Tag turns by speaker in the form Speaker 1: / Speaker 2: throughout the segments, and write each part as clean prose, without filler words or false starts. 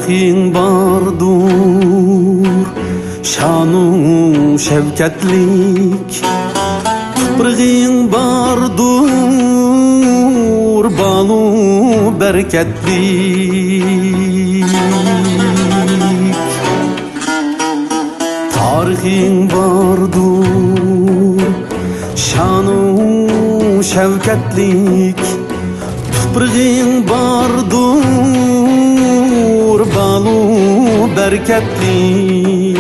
Speaker 1: Tarihin bardur, şanu şevketlik. Tuprağın bardur, banu bereketlik. Tarihin bardur, şanu şevketlik. Tuprağın bardur, banu bereketlik.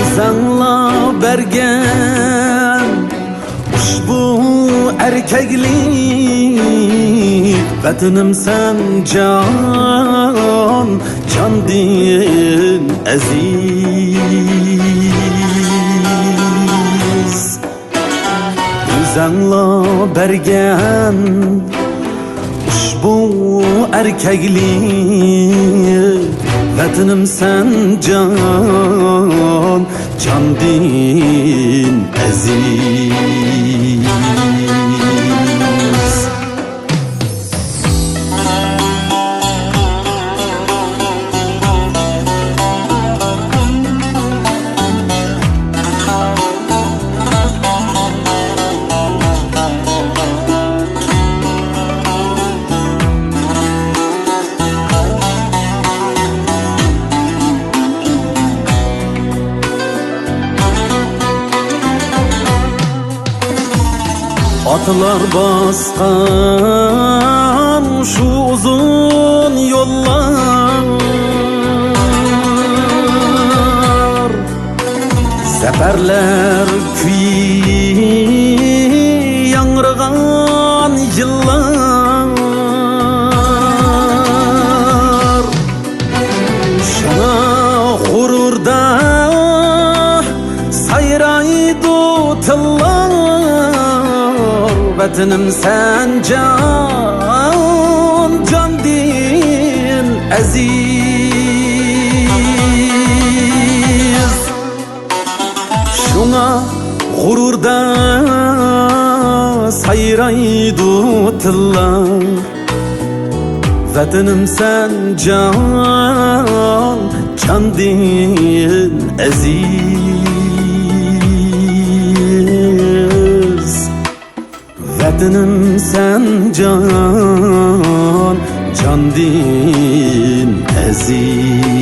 Speaker 1: Özanla bergen ushbu erkeklik. Vatanım sen can, can din aziz. Özanla bergen ushbu erkeklik. Vatanım sen can, can din aziz. Atlar baskan şu uzun yollar, seferler kuyi yanrıgan yıllar. Şuna gururda sayraydı tıllar. Vatanım sen can, can din aziz. Şuna gururda sayraydı tıllar. Vatanım sen can, can din aziz. Vatanım sen can, can din aziz.